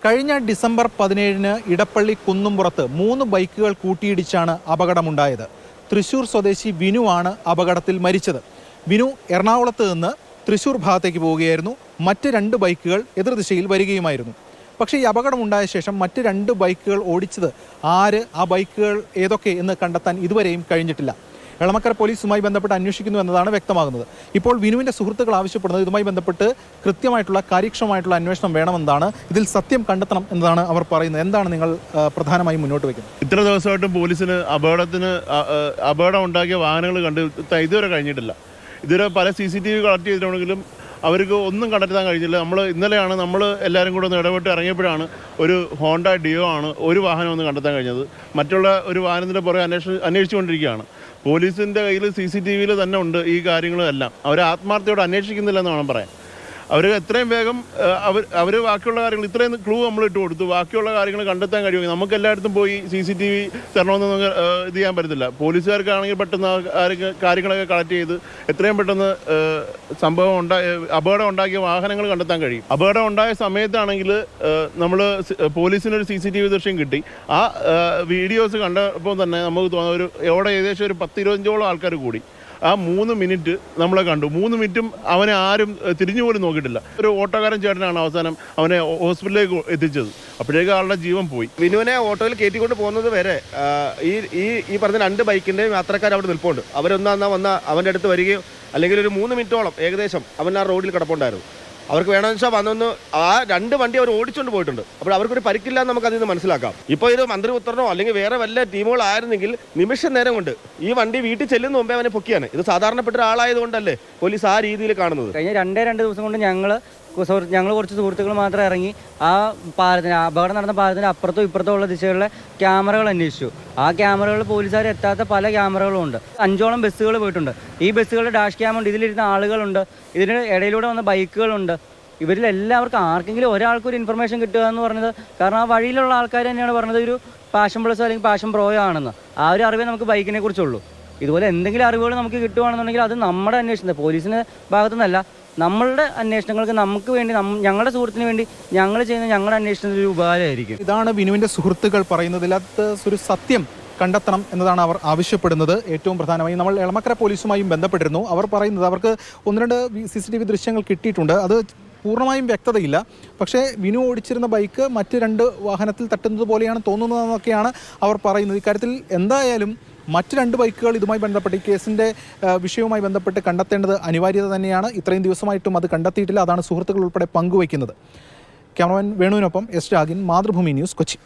കഴിഞ്ഞ ഡിസംബർ 17-ന് ഇടപ്പള്ളി കുന്നുംപുറത്ത് 3 ബൈക്കുകൾ കൂട്ടിയിടിച്ചാണ് അപകടമുണ്ടായത്. തൃശൂർ സ്വദേശി വിനു ആണ് അപകടത്തിൽ മരിച്ചത്. വിനു എറണാകുളത്ത് നിന്ന് തൃശൂർ ഭാഗത്തേക്ക് പോവുകയായിരുന്നു. മറ്റ് 2 ബൈക്കുകൾ എതിർദിശയിൽ വരികയുമായിരുന്നു. പക്ഷേ ഈ അപകടമുണ്ടായ ശേഷം മറ്റ് 2 ബൈക്കുകൾ ഓടിച്ചത് ആര്, ആ ബൈക്കുകൾ ഏതൊക്കെ എന്ന് കണ്ടെത്താൻ ഇതുവരെയും കഴിഞ്ഞിട്ടില്ല. എളമക്കര പോലീസുമായി ബന്ധപ്പെട്ട് അന്വേഷിക്കുന്നു എന്നതാണ് വ്യക്തമാകുന്നത്. ഇപ്പോൾ വിനുവിൻ്റെ സുഹൃത്തുക്കൾ ആവശ്യപ്പെടുന്നത് ഇതുമായി ബന്ധപ്പെട്ട് കൃത്യമായിട്ടുള്ള കാര്യക്ഷമമായിട്ടുള്ള അന്വേഷണം വേണമെന്നാണ്. ഇതിൽ സത്യം കണ്ടെത്തണം എന്നതാണ് അവർ പറയുന്നത്. എന്താണ് നിങ്ങൾ പ്രധാനമായും മുന്നോട്ട് വയ്ക്കുന്നത്? ഇത്ര ദിവസമായിട്ടും പോലീസിന് അപകടം ഉണ്ടാക്കിയ വാഹനങ്ങൾ ഇതുവരെ കഴിഞ്ഞിട്ടില്ല. ഇതുവരെ പല CCTV കളക്ട് ചെയ്തിട്ടുണ്ടെങ്കിലും അവർക്ക് ഒന്നും കണ്ടെത്താൻ കഴിഞ്ഞില്ല. ഇന്നലെയാണ് നമ്മൾ എല്ലാവരും കൂടെ ഒന്ന് ഇടപെട്ട് ഇറങ്ങിയപ്പോഴാണ് ഒരു ഹോണ്ട ഡിയോ ആണ് ഒരു വാഹനം ഒന്ന് കണ്ടെത്താൻ കഴിഞ്ഞത്. മറ്റുള്ള ഒരു വാഹനത്തിൻ്റെ പുറകെ അന്വേഷിച്ചുകൊണ്ടിരിക്കുകയാണ്. പോലീസിൻ്റെ കയ്യിൽ CCTVയിൽ തന്നെ ഉണ്ട് ഈ കാര്യങ്ങളെല്ലാം. അവർ ആത്മാർത്ഥയോടെ അന്വേഷിക്കുന്നില്ലെന്ന് വേണം പറയാൻ. അവർ എത്രയും വേഗം അവർ ബാക്കിയുള്ള കാര്യങ്ങൾ ഇത്രയും ക്ലൂ നമ്മൾ ഇട്ട് കൊടുത്തു. ബാക്കിയുള്ള കാര്യങ്ങൾ കണ്ടെത്താൻ കഴിയുമെങ്കിൽ നമുക്ക് എല്ലായിടത്തും പോയി CCTV തരണമെന്ന് നമുക്ക് ഇത് ചെയ്യാൻ പറ്റത്തില്ല. പോലീസുകാർക്കാണെങ്കിൽ പെട്ടെന്ന് കാര്യങ്ങളൊക്കെ കളക്ട് ചെയ്ത് എത്രയും പെട്ടെന്ന് അപകടം ഉണ്ടാക്കിയ വാഹനങ്ങൾ കണ്ടെത്താൻ കഴിയും. അപകടം ഉണ്ടായ സമയത്താണെങ്കിൽ നമ്മൾ പോലീസിനൊരു CCTV ദൃശ്യം കിട്ടി. ആ വീഡിയോസ് കണ്ടപ്പോൾ തന്നെ നമുക്ക് തോന്നുന്ന ഏകദേശം ഒരു 10-25ഓളം ആൾക്കാർ കൂടി ആ 3 മിനിറ്റ് നമ്മളെ കണ്ടു. 3 മിനിറ്റും അവനെ ആരും തിരിഞ്ഞു പോലും നോക്കിയിട്ടില്ല. ഒരു ഓട്ടോക്കാരൻ ചേട്ടനാണ് അവസാനം അവനെ ഹോസ്പിറ്റലിലേക്ക് എത്തിച്ചത്. അപ്പോഴേക്ക് ആളുടെ ജീവൻ പോയി. വിനുവിനെ ഓട്ടോയിൽ കയറ്റിക്കൊണ്ട് പോകുന്നത് വരെ ഈ പറഞ്ഞ 2 ബൈക്കിൻ്റെയും യാത്രക്കാർ അവിടെ നിൽപ്പുണ്ട്. അവരൊന്നാ അവൻ്റെ അടുത്ത് വരികയോ അല്ലെങ്കിൽ ഒരു 3 മിനിറ്റോളം ഏകദേശം അവൻ ആ റോഡിൽ കിടപ്പുണ്ടായിരുന്നു. അവർക്ക് വേണമെന്ന് വെച്ചാൽ വന്നൊന്ന് ആ 2 വണ്ടി അവർ ഓടിച്ചുകൊണ്ട് പോയിട്ടുണ്ട്. അപ്പോൾ അവർക്കൊരു പരിക്കില്ല എന്ന് നമുക്ക് അതിൽ നിന്ന് മനസ്സിലാക്കാം. ഇപ്പോൾ ഇത് മന്ത്രി പുത്രനോ അല്ലെങ്കിൽ വേറെ വല്ല ടീമുകളായിരുന്നെങ്കിൽ നിമിഷം നേരം കൊണ്ട് ഈ വണ്ടി വീട്ടിൽ ചെല്ലുന്ന മുമ്പേ അവനെ പൊക്കിയാണ്. ഇത് സാധാരണപ്പെട്ട ഒരാളായതുകൊണ്ടല്ലേ പോലീസ് ആ രീതിയിൽ കാണുന്നത്. കഴിഞ്ഞ 2 ദിവസം കൊണ്ട് ഞങ്ങൾ കുറച്ച് സുഹൃത്തുക്കൾ മാത്രം ഇറങ്ങി ആ അപകടം നടന്ന പാലത്തിന് അപ്പുറത്തും ഇപ്പുറത്തും ഉള്ള ദിശകളിലെ ക്യാമറകൾ അന്വേഷിച്ചു. ആ ക്യാമറകൾ പോലീസുകാർ എത്താത്ത പല ക്യാമറകളും ഉണ്ട്. 5ഓളം ബസ്സുകൾ പോയിട്ടുണ്ട്. ഈ ബസ്സുകളുടെ ഡാഷ് ക്യാം ഉണ്ട്, ഇതിലിരുന്ന ആളുകളുണ്ട്, ഇതിന് ഇടയിലൂടെ വന്ന ബൈക്കുകളുണ്ട്. ഇവരിലെല്ലാവർക്കും ആർക്കെങ്കിലും ഒരാൾക്കൊരു ഇൻഫർമേഷൻ കിട്ടുക എന്ന് പറഞ്ഞത്, കാരണം ആ വഴിയിലുള്ള ആൾക്കാർ തന്നെയാണ് പറഞ്ഞത് ഒരു പാഷൻ പ്ലസ് അല്ലെങ്കിൽ പാഷൻ പ്രോയോ ആണെന്ന്. ആ ഒരു അറിവേ നമുക്ക് ബൈക്കിനെ കുറിച്ചുള്ളൂ. ഇതുപോലെ എന്തെങ്കിലും അറിവുകൾ നമുക്ക് കിട്ടുകയാണെന്നുണ്ടെങ്കിൽ അത് നമ്മുടെ അന്വേഷണം, പോലീസിൻ്റെ ഭാഗത്തുനിന്നല്ല, നമ്മളുടെ അന്വേഷണങ്ങൾക്ക് നമുക്ക് വേണ്ടി ഞങ്ങളുടെ സുഹൃത്തിന് വേണ്ടി ഞങ്ങൾ ചെയ്യുന്ന ഞങ്ങളുടെ അന്വേഷണത്തിന് ഒരു ഉപകാരമായിരിക്കും. ഇതാണ് വിനുവിൻ്റെ സുഹൃത്തുക്കൾ പറയുന്നത്. ഇതിനകത്ത് ഒരു സത്യം കണ്ടെത്തണം എന്നതാണ് അവർ ആവശ്യപ്പെടുന്നത്. ഏറ്റവും പ്രധാനമായി നമ്മൾ എളമക്കര പോലീസുമായും ബന്ധപ്പെട്ടിരുന്നു. അവർ പറയുന്നത് അവർക്ക് 1-2 CCTV ദൃശ്യങ്ങൾ കിട്ടിയിട്ടുണ്ട്. അത് പൂർണ്ണമായും വ്യക്തതയില്ല. പക്ഷേ വിനു ഓടിച്ചിരുന്ന ബൈക്ക് മറ്റ് 2 വാഹനത്തിൽ തട്ടുന്നത് പോലെയാണ് തോന്നുന്നതെന്നൊക്കെയാണ് അവർ പറയുന്നത്. ഇക്കാര്യത്തിൽ എന്തായാലും മറ്റ് 2 ബൈക്കുകൾ ഇതുമായി ബന്ധപ്പെട്ട് ഈ കേസിൻ്റെ വിഷയവുമായി ബന്ധപ്പെട്ട് കണ്ടെത്തേണ്ടത് അനിവാര്യത തന്നെയാണ്. ഇത്രയും ദിവസമായിട്ടും അത് കണ്ടെത്തിയിട്ടില്ല. അതാണ് സുഹൃത്തുക്കൾ ഉൾപ്പെടെ പങ്കുവയ്ക്കുന്നത്. ക്യാമറമാൻ വേണുവിനൊപ്പം S രാഗിൻ, മാതൃഭൂമി ന്യൂസ്, കൊച്ചി.